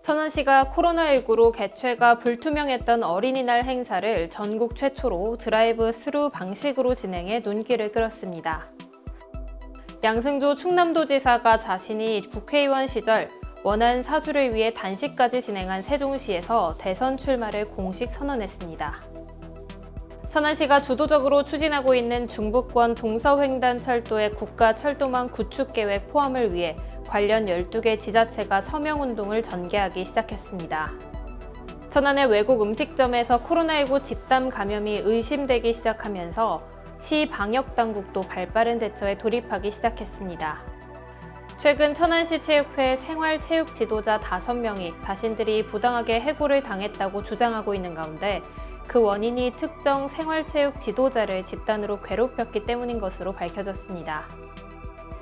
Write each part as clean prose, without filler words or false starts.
천안시가 코로나19로 개최가 불투명했던 어린이날 행사를 전국 최초로 드라이브 스루 방식으로 진행해 눈길을 끌었습니다. 양승조 충남도지사가 자신이 국회의원 시절 원안 사수를 위해 단식까지 진행한 세종시에서 대선 출마를 공식 선언했습니다. 천안시가 주도적으로 추진하고 있는 중부권 동서횡단철도의 국가철도망 구축 계획 포함을 위해 관련 12개 지자체가 서명운동을 전개하기 시작했습니다. 천안의 외국 음식점에서 코로나19 집단 감염이 의심되기 시작하면서 시 방역당국도 발빠른 대처에 돌입하기 시작했습니다. 최근 천안시 체육회 생활체육 지도자 5명이 자신들이 부당하게 해고를 당했다고 주장하고 있는 가운데 그 원인이 특정 생활체육 지도자를 집단으로 괴롭혔기 때문인 것으로 밝혀졌습니다.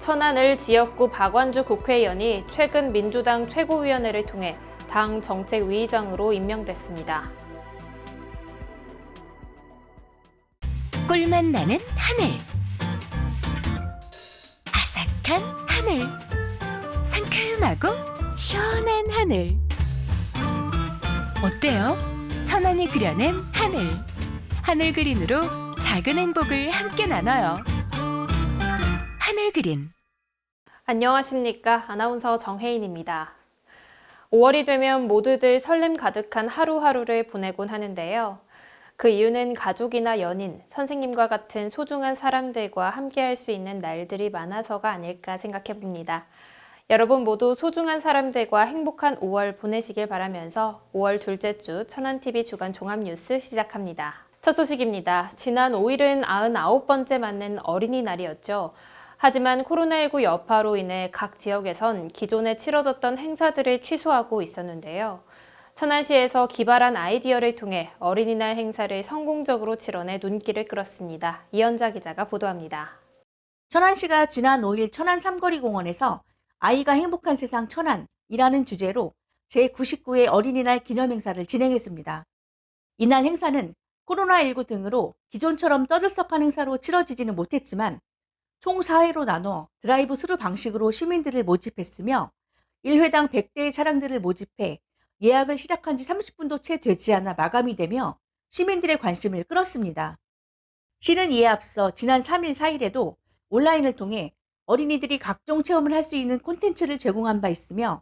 천안을 지역구 박완주 국회의원이 최근 민주당 최고위원회를 통해 당 정책위의장으로 임명됐습니다. 꿀맛 나는 하늘, 아삭한 하늘, 상큼하고 시원한 하늘. 어때요? 천안이 그려낸 하늘. 하늘 그린으로 작은 행복을 함께 나눠요. 하늘 그린. 안녕하십니까. 아나운서 정혜인입니다. 5월이 되면 모두들 설렘 가득한 하루하루를 보내곤 하는데요. 그 이유는 가족이나 연인, 선생님과 같은 소중한 사람들과 함께할 수 있는 날들이 많아서가 아닐까 생각해 봅니다. 여러분 모두 소중한 사람들과 행복한 5월 보내시길 바라면서 5월 둘째 주 천안TV 주간 종합뉴스 시작합니다. 첫 소식입니다. 지난 5일은 99번째 맞는 어린이날이었죠. 하지만 코로나19 여파로 인해 각 지역에선 기존에 치러졌던 행사들을 취소하고 있었는데요. 천안시에서 기발한 아이디어를 통해 어린이날 행사를 성공적으로 치러내 눈길을 끌었습니다. 이현자 기자가 보도합니다. 천안시가 지난 5일 천안 삼거리 공원에서 아이가 행복한 세상 천안이라는 주제로 제99회 어린이날 기념행사를 진행했습니다. 이날 행사는 코로나19 등으로 기존처럼 떠들썩한 행사로 치러지지는 못했지만 총 4회로 나눠 드라이브 스루 방식으로 시민들을 모집했으며 1회당 100대의 차량들을 모집해 예약을 시작한 지 30분도 채 되지 않아 마감이 되며 시민들의 관심을 끌었습니다. 시는 이에 앞서 지난 3일, 4일에도 온라인을 통해 어린이들이 각종 체험을 할 수 있는 콘텐츠를 제공한 바 있으며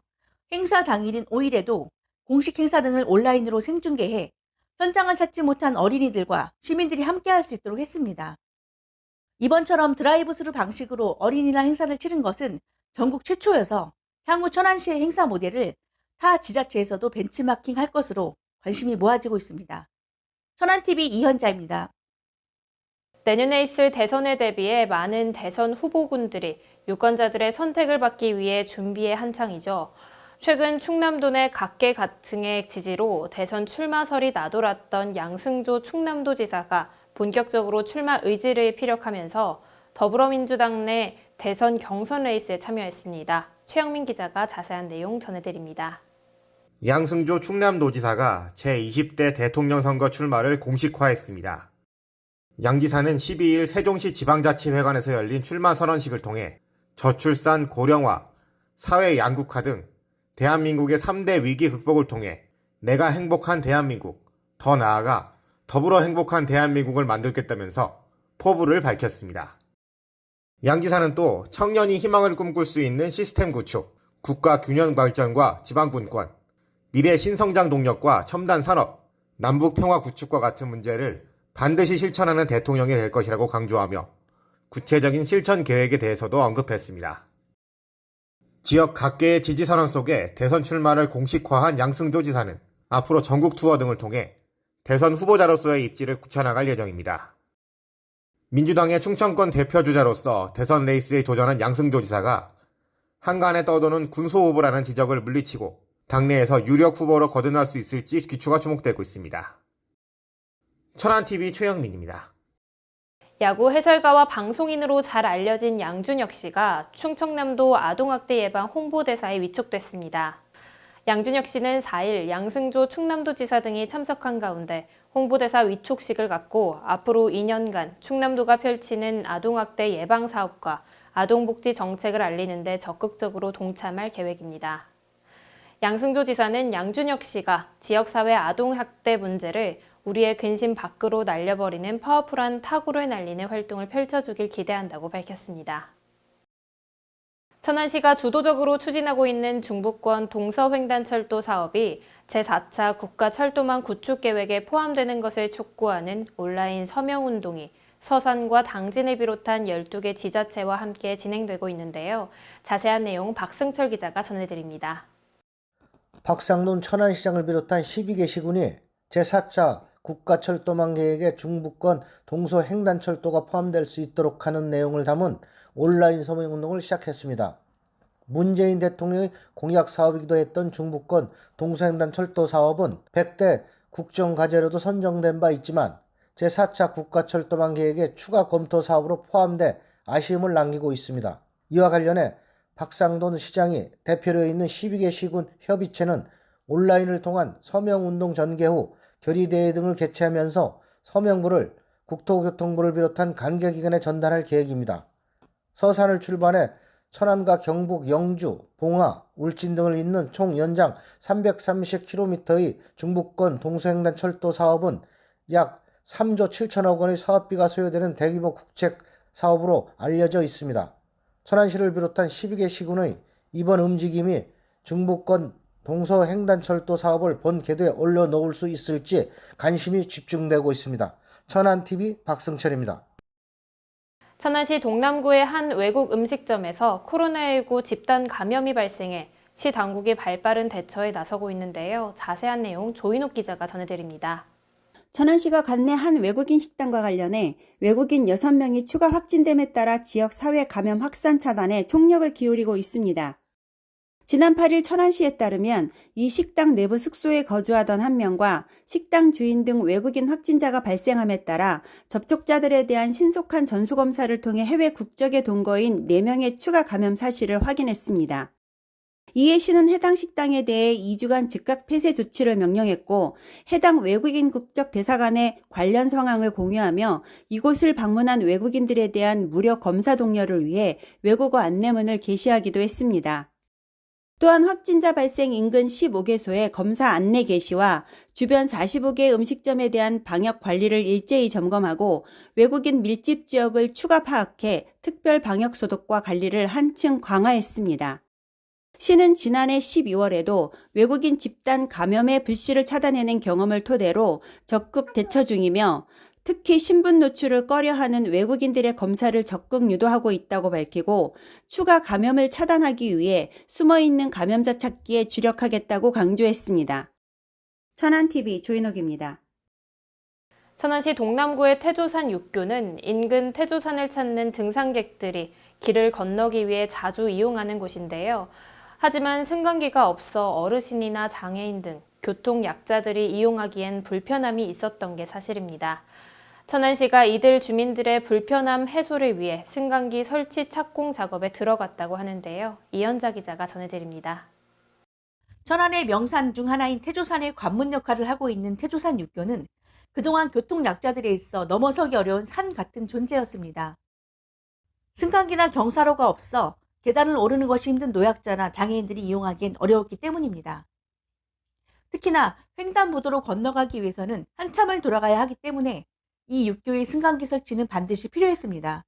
행사 당일인 5일에도 공식 행사 등을 온라인으로 생중계해 현장을 찾지 못한 어린이들과 시민들이 함께할 수 있도록 했습니다. 이번처럼 드라이브 스루 방식으로 어린이날 행사를 치른 것은 전국 최초여서 향후 천안시의 행사 모델을 타 지자체에서도 벤치마킹할 것으로 관심이 모아지고 있습니다. 천안TV 이현자입니다. 내년에 있을 대선에 대비해 많은 대선 후보군들이 유권자들의 선택을 받기 위해 준비에 한창이죠. 최근 충남도 내 각계각층의 지지로 대선 출마설이 나돌았던 양승조 충남도지사가 본격적으로 출마 의지를 피력하면서 더불어민주당 내 대선 경선 레이스에 참여했습니다. 최영민 기자가 자세한 내용 전해드립니다. 양승조 충남도지사가 제20대 대통령 선거 출마를 공식화했습니다. 양 지사는 12일 세종시 지방자치회관에서 열린 출마 선언식을 통해 저출산 고령화, 사회 양극화 등 대한민국의 3대 위기 극복을 통해 내가 행복한 대한민국, 더 나아가 더불어 행복한 대한민국을 만들겠다면서 포부를 밝혔습니다. 양 지사는 또 청년이 희망을 꿈꿀 수 있는 시스템 구축, 국가 균형 발전과 지방분권, 미래 신성장 동력과 첨단 산업, 남북 평화 구축과 같은 문제를 반드시 실천하는 대통령이 될 것이라고 강조하며 구체적인 실천 계획에 대해서도 언급했습니다. 지역 각계의 지지 선언 속에 대선 출마를 공식화한 양승조 지사는 앞으로 전국 투어 등을 통해 대선 후보자로서의 입지를 굳혀나갈 예정입니다. 민주당의 충청권 대표주자로서 대선 레이스에 도전한 양승조 지사가 한간에 떠도는 군소 후보라는 지적을 물리치고 당내에서 유력 후보로 거듭날 수 있을지 귀추가 주목되고 있습니다. 천안TV 최영민입니다. 야구 해설가와 방송인으로 잘 알려진 양준혁 씨가 충청남도 아동학대 예방 홍보대사에 위촉됐습니다. 양준혁 씨는 4일 양승조 충남도지사 등이 참석한 가운데 홍보대사 위촉식을 갖고 앞으로 2년간 충남도가 펼치는 아동학대 예방 사업과 아동복지 정책을 알리는 데 적극적으로 동참할 계획입니다. 양승조 지사는 양준혁 씨가 지역사회 아동학대 문제를 우리의 근심 밖으로 날려버리는 파워풀한 타구를 날리는 활동을 펼쳐주길 기대한다고 밝혔습니다. 천안시가 주도적으로 추진하고 있는 중부권 동서횡단철도 사업이 제4차 국가철도망 구축 계획에 포함되는 것을 촉구하는 온라인 서명운동이 서산과 당진을 비롯한 12개 지자체와 함께 진행되고 있는데요. 자세한 내용 박승철 기자가 전해드립니다. 박상돈 천안시장을 비롯한 12개 시군이 제4차 국가철도망 계획에 중부권 동서횡단철도가 포함될 수 있도록 하는 내용을 담은 온라인 서명운동을 시작했습니다. 문재인 대통령의 공약 사업이기도 했던 중부권 동서횡단철도 사업은 100대 국정과제로도 선정된 바 있지만 제4차 국가철도망 계획의 추가 검토 사업으로 포함돼 아쉬움을 남기고 있습니다. 이와 관련해 박상돈 시장이 대표로 있는 12개 시군 협의체는 온라인을 통한 서명운동 전개 후 결의대회 등을 개최하면서 서명부를 국토교통부를 비롯한 관계기관에 전달할 계획입니다. 서산을 출발해 천안과 경북, 영주, 봉화, 울진 등을 잇는 총 연장 330km의 중부권 동서횡단 철도 사업은 약 3조 7천억 원의 사업비가 소요되는 대규모 국책 사업으로 알려져 있습니다. 천안시를 비롯한 12개 시군의 이번 움직임이 중부권 동서횡단철도 사업을 본 궤도에 올려놓을 수 있을지 관심이 집중되고 있습니다. 천안TV 박승철입니다. 천안시 동남구의 한 외국 음식점에서 코로나19 집단 감염이 발생해 시 당국이 발빠른 대처에 나서고 있는데요. 자세한 내용 조인옥 기자가 전해드립니다. 천안시가 관내 한 외국인 식당과 관련해 외국인 6명이 추가 확진됨에 따라 지역 사회 감염 확산 차단에 총력을 기울이고 있습니다. 지난 8일 천안시에 따르면 이 식당 내부 숙소에 거주하던 한 명과 식당 주인 등 외국인 확진자가 발생함에 따라 접촉자들에 대한 신속한 전수검사를 통해 해외 국적의 동거인 4명의 추가 감염 사실을 확인했습니다. 이에 시는 해당 식당에 대해 2주간 즉각 폐쇄 조치를 명령했고 해당 외국인 국적 대사관에 관련 상황을 공유하며 이곳을 방문한 외국인들에 대한 무료 검사 독려를 위해 외국어 안내문을 게시하기도 했습니다. 또한 확진자 발생 인근 15개소의 검사 안내 게시와 주변 45개 음식점에 대한 방역 관리를 일제히 점검하고 외국인 밀집 지역을 추가 파악해 특별 방역 소독과 관리를 한층 강화했습니다. 시는 지난해 12월에도 외국인 집단 감염의 불씨를 차단해낸 경험을 토대로 적극 대처 중이며 특히 신분 노출을 꺼려하는 외국인들의 검사를 적극 유도하고 있다고 밝히고 추가 감염을 차단하기 위해 숨어있는 감염자 찾기에 주력하겠다고 강조했습니다. 천안TV 조인옥입니다. 천안시 동남구의 태조산 육교는 인근 태조산을 찾는 등산객들이 길을 건너기 위해 자주 이용하는 곳인데요. 하지만 승강기가 없어 어르신이나 장애인 등 교통 약자들이 이용하기엔 불편함이 있었던 게 사실입니다. 천안시가 이들 주민들의 불편함 해소를 위해 승강기 설치 착공 작업에 들어갔다고 하는데요. 이현자 기자가 전해드립니다. 천안의 명산 중 하나인 태조산의 관문 역할을 하고 있는 태조산 육교는 그동안 교통 약자들에 있어 넘어서기 어려운 산 같은 존재였습니다. 승강기나 경사로가 없어 계단을 오르는 것이 힘든 노약자나 장애인들이 이용하기엔 어려웠기 때문입니다. 특히나 횡단보도로 건너가기 위해서는 한참을 돌아가야 하기 때문에 이 육교의 승강기 설치는 반드시 필요했습니다.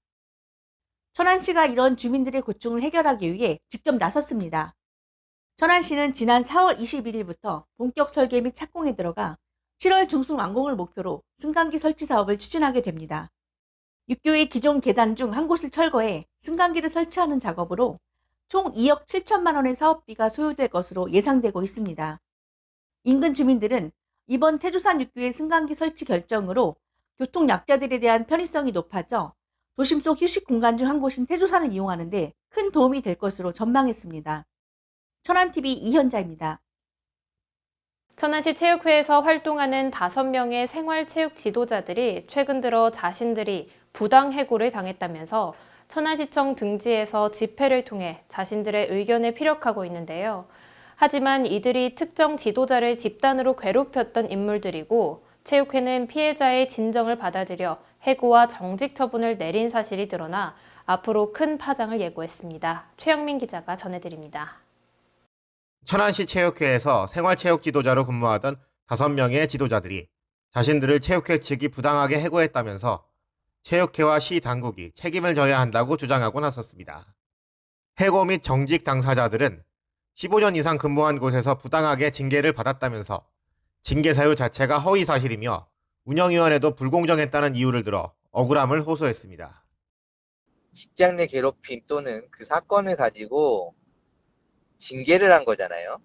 천안시가 이런 주민들의 고충을 해결하기 위해 직접 나섰습니다. 천안시는 지난 4월 21일부터 본격 설계 및 착공에 들어가 7월 중순 완공을 목표로 승강기 설치 사업을 추진하게 됩니다. 육교의 기존 계단 중 한 곳을 철거해 승강기를 설치하는 작업으로 총 2억 7천만 원의 사업비가 소요될 것으로 예상되고 있습니다. 인근 주민들은 이번 태조산 육교의 승강기 설치 결정으로 교통 약자들에 대한 편의성이 높아져 도심 속 휴식 공간 중 한 곳인 태조산을 이용하는데 큰 도움이 될 것으로 전망했습니다. 천안TV 이현자입니다. 천안시 체육회에서 활동하는 5명의 생활체육 지도자들이 최근 들어 자신들이 부당해고를 당했다면서 천안시청 등지에서 집회를 통해 자신들의 의견을 피력하고 있는데요. 하지만 이들이 특정 지도자를 집단으로 괴롭혔던 인물들이고 체육회는 피해자의 진정을 받아들여 해고와 정직 처분을 내린 사실이 드러나 앞으로 큰 파장을 예고했습니다. 최영민 기자가 전해드립니다. 천안시 체육회에서 생활체육 지도자로 근무하던 5명의 지도자들이 자신들을 체육회 측이 부당하게 해고했다면서 체육회와 시 당국이 책임을 져야 한다고 주장하고 나섰습니다. 해고 및 정직 당사자들은 15년 이상 근무한 곳에서 부당하게 징계를 받았다면서 징계 사유 자체가 허위 사실이며 운영위원회도 불공정했다는 이유를 들어 억울함을 호소했습니다. 직장 내 괴롭힘 또는 그 사건을 가지고 징계를 한 거잖아요.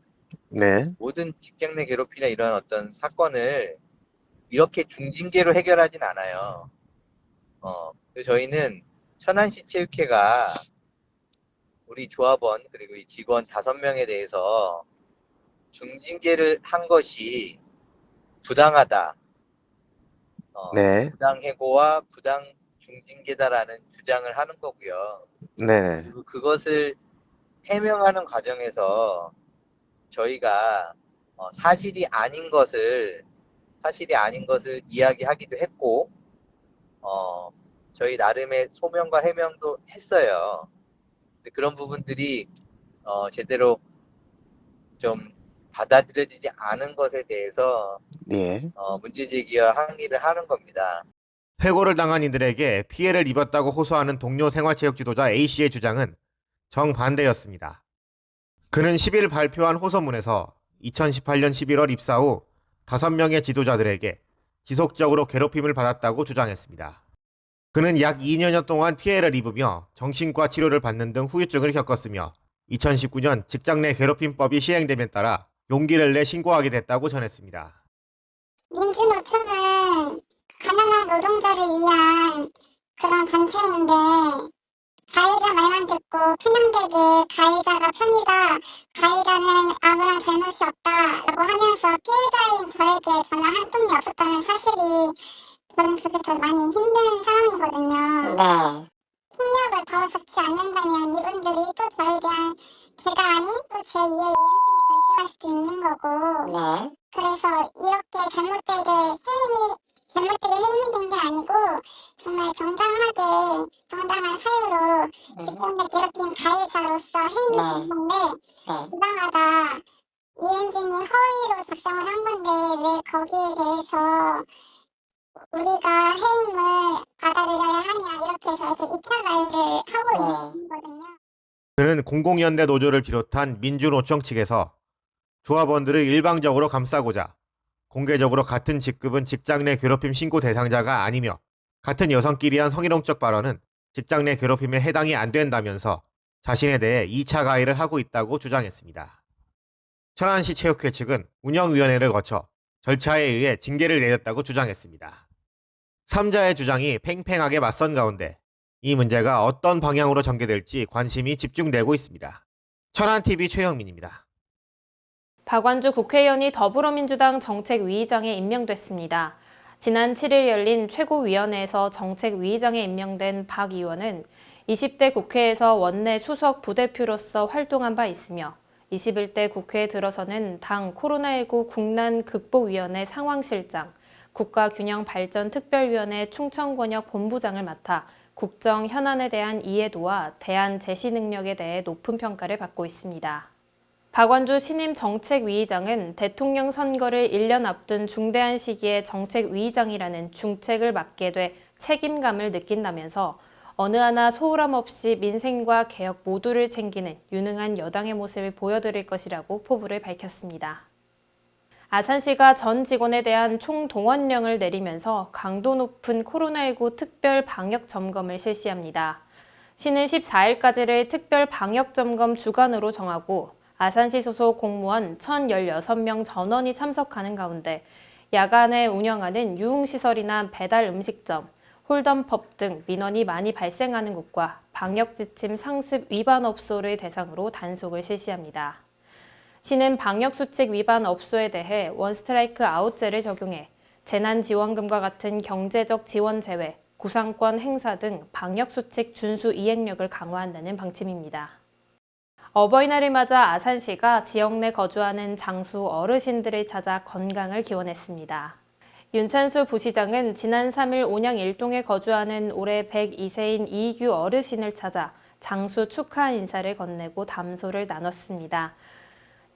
네. 모든 직장 내 괴롭힘이나 이런 어떤 사건을 이렇게 중징계로 해결하진 않아요. 그래서 저희는 천안시 체육회가 우리 조합원 그리고 이 직원 5명에 대해서 중징계를 한 것이 부당하다. 네. 부당 해고와 부당 중징계다라는 주장을 하는 거고요. 네. 그리고 그것을 해명하는 과정에서 저희가 사실이 아닌 것을 이야기하기도 했고, 저희 나름의 소명과 해명도 했어요. 근데 그런 부분들이 제대로 좀 받아들여지지 않은 것에 대해서 예. 문제제기와 항의를 하는 겁니다. 해고를 당한 이들에게 피해를 입었다고 호소하는 동료 생활체육 지도자 A씨의 주장은 정반대였습니다. 그는 10일 발표한 호소문에서 2018년 11월 입사 후 5명의 지도자들에게 지속적으로 괴롭힘을 받았다고 주장했습니다. 그는 약 2년여 동안 피해를 입으며 정신과 치료를 받는 등 후유증을 겪었으며 2019년 직장 내 괴롭힘법이 시행됨에 따라 용기를 내 신고하게 됐다고 전했습니다. 민주노총은 가난한 노동자를 위한 그런 단체인데 가해자 말만 듣고 편향되게 가해자가 편이다, 가해자는 아무런 잘못이 없다라고 하면서 피해자인 저에게 전화 한 통이 없었다는 사실이 저는 그게 더 많이 힘든 상황이거든요. 네. 폭력을 덜어잡지 않는다면 이분들이 또 저에 대한 제가 아닌 또 제2의 이행진이 발생할 수도 있는 거고, 네. 그래서 이렇게 잘못되게 해임이 된 게 아니고 정말 정당한 사유로 직장 내 괴롭힘 가해자로서 해임이 된 건데 부당하다. 이행진이 허위로 작성을 한 건데 왜 거기에 대해서 우리가 해임을 받아들여야 하냐, 이렇게 저희한테 2차 가해를 하고 있는 거거든요. 그는 공공연대 노조를 비롯한 민주노총 측에서 조합원들을 일방적으로 감싸고자 공개적으로 같은 직급은 직장 내 괴롭힘 신고 대상자가 아니며 같은 여성끼리 한 성희롱적 발언은 직장 내 괴롭힘에 해당이 안 된다면서 자신에 대해 2차 가해를 하고 있다고 주장했습니다. 천안시 체육회 측은 운영위원회를 거쳐 절차에 의해 징계를 내렸다고 주장했습니다. 3자의 주장이 팽팽하게 맞선 가운데 이 문제가 어떤 방향으로 전개될지 관심이 집중되고 있습니다. 천안TV 최영민입니다. 박완주 국회의원이 더불어민주당 정책위의장에 임명됐습니다. 지난 7일 열린 최고위원회에서 정책위의장에 임명된 박 의원은 20대 국회에서 원내 수석 부대표로서 활동한 바 있으며 21대 국회에 들어서는 당 코로나19 국난 극복위원회 상황실장, 국가균형발전특별위원회 충청권역 본부장을 맡아 국정 현안에 대한 이해도와 대안 제시 능력에 대해 높은 평가를 받고 있습니다. 박완주 신임 정책위의장은 대통령 선거를 1년 앞둔 중대한 시기에 정책위의장이라는 중책을 맡게 돼 책임감을 느낀다면서 어느 하나 소홀함 없이 민생과 개혁 모두를 챙기는 유능한 여당의 모습을 보여드릴 것이라고 포부를 밝혔습니다. 아산시가 전 직원에 대한 총동원령을 내리면서 강도 높은 코로나19 특별 방역 점검을 실시합니다. 시는 14일까지를 특별 방역 점검 주간으로 정하고 아산시 소속 공무원 1,016명 전원이 참석하는 가운데 야간에 운영하는 유흥시설이나 배달 음식점, 홀덤펍 등 민원이 많이 발생하는 곳과 방역지침 상습 위반 업소를 대상으로 단속을 실시합니다. 시는 방역수칙 위반 업소에 대해 원스트라이크 아웃제를 적용해 재난지원금과 같은 경제적 지원 제외, 구상권 행사 등 방역수칙 준수 이행력을 강화한다는 방침입니다. 어버이날을 맞아 아산시가 지역 내 거주하는 장수 어르신들을 찾아 건강을 기원했습니다. 윤찬수 부시장은 지난 3일 온양 일동에 거주하는 올해 102세인 이규 어르신을 찾아 장수 축하 인사를 건네고 담소를 나눴습니다.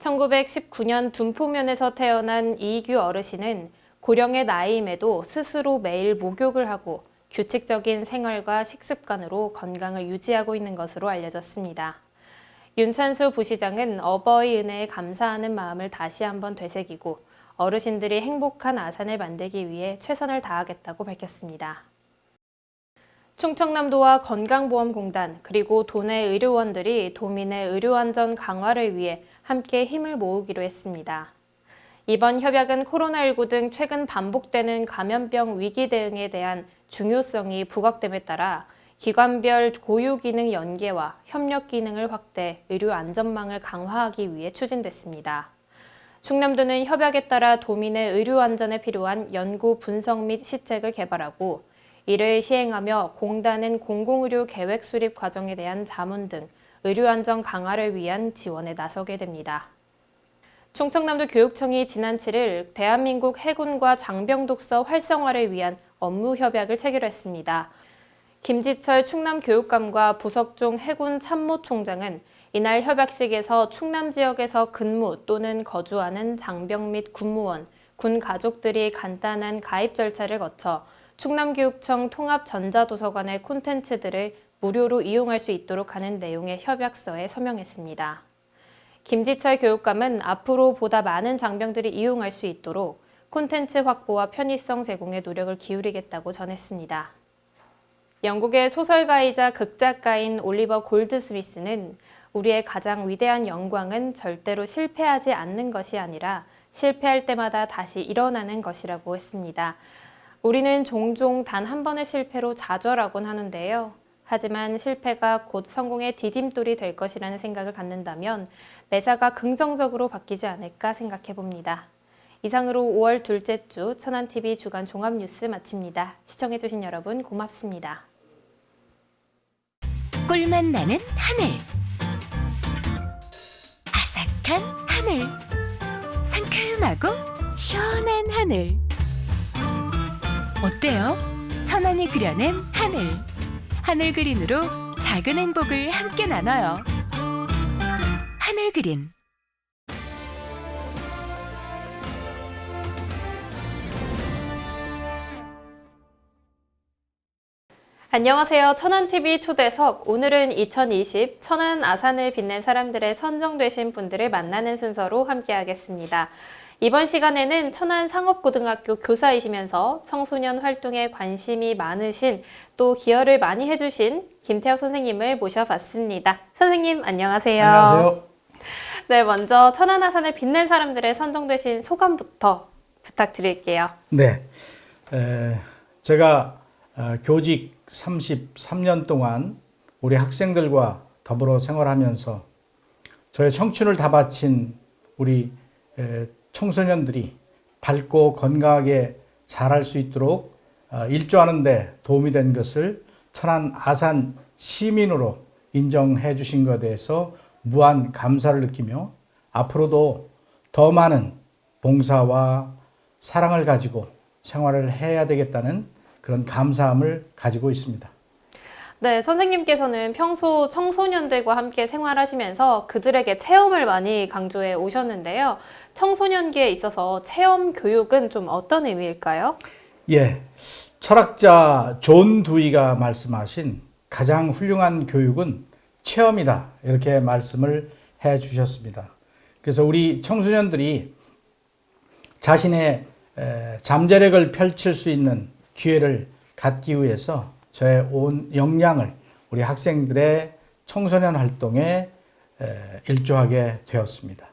1919년 둔포면에서 태어난 이익규 어르신은 고령의 나이임에도 스스로 매일 목욕을 하고 규칙적인 생활과 식습관으로 건강을 유지하고 있는 것으로 알려졌습니다. 윤찬수 부시장은 어버이 은혜에 감사하는 마음을 다시 한번 되새기고 어르신들이 행복한 아산을 만들기 위해 최선을 다하겠다고 밝혔습니다. 충청남도와 건강보험공단 그리고 도내 의료원들이 도민의 의료안전 강화를 위해 함께 힘을 모으기로 했습니다. 이번 협약은 코로나19 등 최근 반복되는 감염병 위기 대응에 대한 중요성이 부각됨에 따라 기관별 고유 기능 연계와 협력 기능을 확대 의료 안전망을 강화하기 위해 추진됐습니다. 충남도는 협약에 따라 도민의 의료 안전에 필요한 연구 분석 및 시책을 개발하고 이를 시행하며 공단은 공공의료 계획 수립 과정에 대한 자문 등 의료 안전 강화를 위한 지원에 나서게 됩니다. 충청남도 교육청이 지난 7일 대한민국 해군과 장병독서 활성화를 위한 업무 협약을 체결했습니다. 김지철 충남교육감과 부석종 해군 참모총장은 이날 협약식에서 충남 지역에서 근무 또는 거주하는 장병 및 군무원, 군 가족들이 간단한 가입 절차를 거쳐 충남교육청 통합전자도서관의 콘텐츠들을 무료로 이용할 수 있도록 하는 내용의 협약서에 서명했습니다. 김지철 교육감은 앞으로 보다 많은 장병들이 이용할 수 있도록 콘텐츠 확보와 편의성 제공에 노력을 기울이겠다고 전했습니다. 영국의 소설가이자 극작가인 올리버 골드스미스는 우리의 가장 위대한 영광은 절대로 실패하지 않는 것이 아니라 실패할 때마다 다시 일어나는 것이라고 했습니다. 우리는 종종 단 한 번의 실패로 좌절하곤 하는데요. 하지만 실패가 곧 성공의 디딤돌이 될 것이라는 생각을 갖는다면 매사가 긍정적으로 바뀌지 않을까 생각해 봅니다. 이상으로 5월 둘째 주 천안TV 주간 종합뉴스 마칩니다. 시청해주신 여러분 고맙습니다. 꿀맛 나는 하늘, 아삭한 하늘, 상큼하고 시원한 하늘. 어때요? 천안이 그려낸 하늘. 하늘 그린으로 작은 행복을 함께 나눠요. 하늘 그린. 안녕하세요. 천안TV 초대석. 오늘은 2020 천안 아산을 빛낸 사람들의 선정되신 분들을 만나는 순서로 함께하겠습니다. 이번 시간에는 천안 상업고등학교 교사이시면서 청소년 활동에 관심이 많으신 또 기여를 많이 해주신 김태혁 선생님을 모셔봤습니다. 선생님 안녕하세요. 안녕하세요. 네, 먼저 천안 아산을 빛낸 사람들의 선정되신 소감부터 부탁드릴게요. 네, 제가 교직 33년 동안 우리 학생들과 더불어 생활하면서 저의 청춘을 다 바친 우리 청소년들이 밝고 건강하게 자랄 수 있도록 일조하는 데 도움이 된 것을 천안 아산 시민으로 인정해 주신 것에 대해서 무한 감사를 느끼며 앞으로도 더 많은 봉사와 사랑을 가지고 생활을 해야 되겠다는 그런 감사함을 가지고 있습니다. 네, 선생님께서는 평소 청소년들과 함께 생활하시면서 그들에게 체험을 많이 강조해 오셨는데요. 청소년기에 있어서 체험 교육은 좀 어떤 의미일까요? 예, 철학자 존 두이가 말씀하신 가장 훌륭한 교육은 체험이다, 이렇게 말씀을 해 주셨습니다. 그래서 우리 청소년들이 자신의 잠재력을 펼칠 수 있는 기회를 갖기 위해서 저의 온 역량을 우리 학생들의 청소년 활동에 일조하게 되었습니다.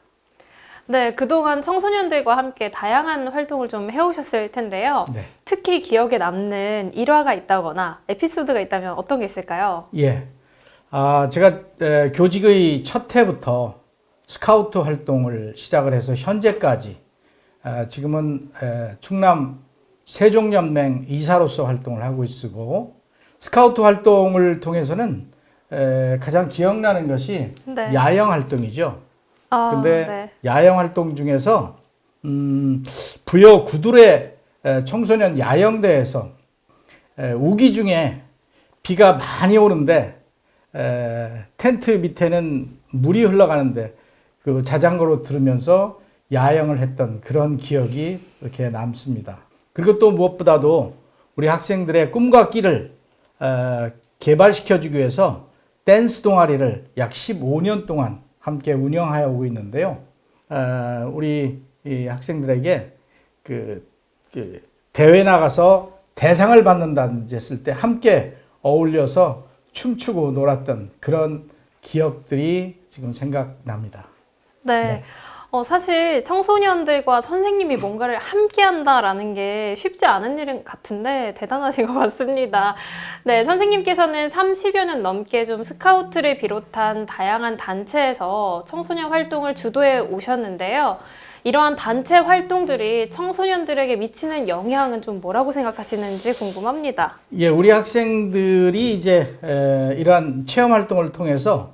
네, 그동안 청소년들과 함께 다양한 활동을 좀 해오셨을 텐데요. 네. 특히 기억에 남는 일화가 있다거나 에피소드가 있다면 어떤 게 있을까요? 예, 제가 교직의 첫 해부터 스카우트 활동을 시작을 해서 현재까지 지금은 충남 세종연맹 이사로서 활동을 하고 있고, 스카우트 활동을 통해서는 가장 기억나는 것이 네. 야영 활동이죠. 근데 네. 야영 활동 중에서 부여 구둘의 청소년 야영대에서 우기 중에 비가 많이 오는데 텐트 밑에는 물이 흘러가는데 그 자전거로 들으면서 야영을 했던 그런 기억이 이렇게 남습니다. 그리고 또 무엇보다도 우리 학생들의 꿈과 끼를 개발시켜주기 위해서 댄스 동아리를 약 15년 동안 함께 운영하여 오고 있는데요. 우리 이 학생들에게 그 대회 나가서 대상을 받는다든지 했을 때 함께 어울려서 춤추고 놀았던 그런 기억들이 지금 생각납니다. 네. 사실 청소년들과 선생님이 뭔가를 함께 한다라는 게 쉽지 않은 일 같은데 대단하신 것 같습니다. 네, 선생님께서는 30여 년 넘게 좀 스카우트를 비롯한 다양한 단체에서 청소년 활동을 주도해 오셨는데요. 이러한 단체 활동들이 청소년들에게 미치는 영향은 좀 뭐라고 생각하시는지 궁금합니다. 예, 우리 학생들이 이제 이러한 체험 활동을 통해서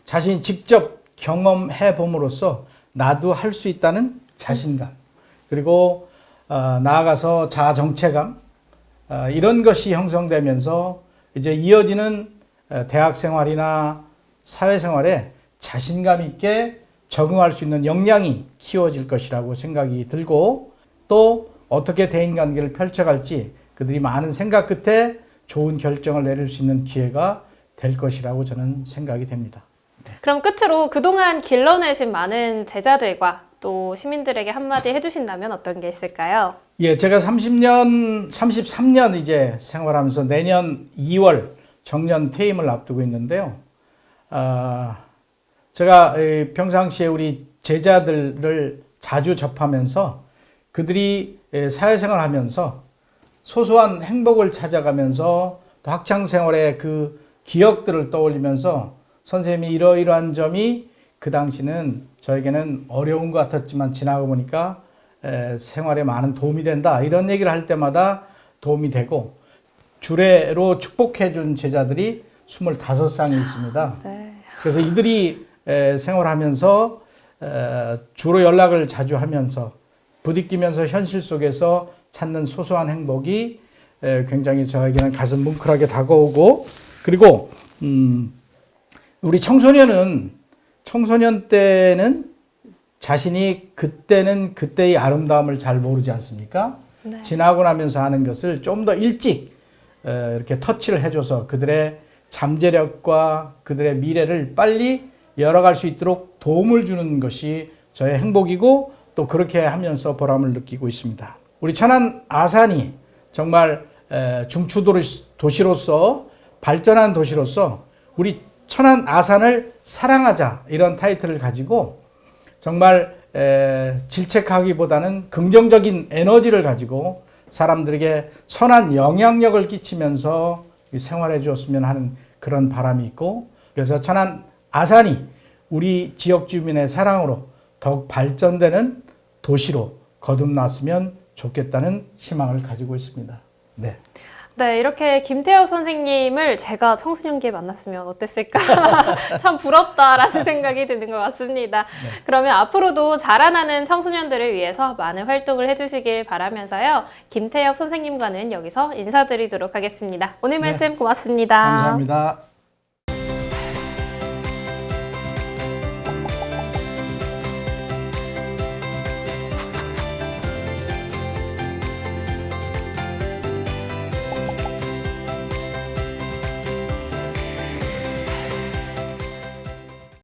자신이 직접 경험해 봄으로써 나도 할 수 있다는 자신감, 그리고 나아가서 자아 정체감, 이런 것이 형성되면서 이제 이어지는 대학 생활이나 사회 생활에 자신감 있게 적응할 수 있는 역량이 키워질 것이라고 생각이 들고, 또 어떻게 대인관계를 펼쳐갈지 그들이 많은 생각 끝에 좋은 결정을 내릴 수 있는 기회가 될 것이라고 저는 생각이 됩니다. 그럼 끝으로 그동안 길러내신 많은 제자들과 또 시민들에게 한마디 해주신다면 어떤 게 있을까요? 예, 제가 33년 이제 생활하면서 내년 2월 정년 퇴임을 앞두고 있는데요. 제가 평상시에 우리 제자들을 자주 접하면서 그들이 사회생활 하면서 소소한 행복을 찾아가면서 또 학창생활의 그 기억들을 떠올리면서 선생님이 이러이러한 점이 그 당시는 저에게는 어려운 것 같았지만 지나고 보니까 생활에 많은 도움이 된다, 이런 얘기를 할 때마다 도움이 되고, 주례로 축복해 준 제자들이 25쌍이 있습니다. 네. 그래서 이들이 생활하면서 주로 연락을 자주 하면서 부딪히면서 현실 속에서 찾는 소소한 행복이 굉장히 저에게는 가슴 뭉클하게 다가오고, 그리고 우리 청소년 때는 자신이 그때는 그때의 아름다움을 잘 모르지 않습니까? 네. 지나고 나면서 하는 것을 좀 더 일찍 이렇게 터치를 해줘서 그들의 잠재력과 그들의 미래를 빨리 열어갈 수 있도록 도움을 주는 것이 저의 행복이고, 또 그렇게 하면서 보람을 느끼고 있습니다. 우리 천안 아산이 정말 중추도시로서 발전한 도시로서 우리 천안 아산을 사랑하자, 이런 타이틀을 가지고 정말 질책하기보다는 긍정적인 에너지를 가지고 사람들에게 선한 영향력을 끼치면서 생활해 주었으면 하는 그런 바람이 있고, 그래서 천안 아산이 우리 지역 주민의 사랑으로 더욱 발전되는 도시로 거듭났으면 좋겠다는 희망을 가지고 있습니다. 네. 네, 이렇게 김태혁 선생님을 제가 청소년기에 만났으면 어땠을까? 참 부럽다라는 생각이 드는 것 같습니다. 네. 그러면 앞으로도 자라나는 청소년들을 위해서 많은 활동을 해주시길 바라면서요. 김태혁 선생님과는 여기서 인사드리도록 하겠습니다. 오늘 말씀 고맙습니다. 감사합니다.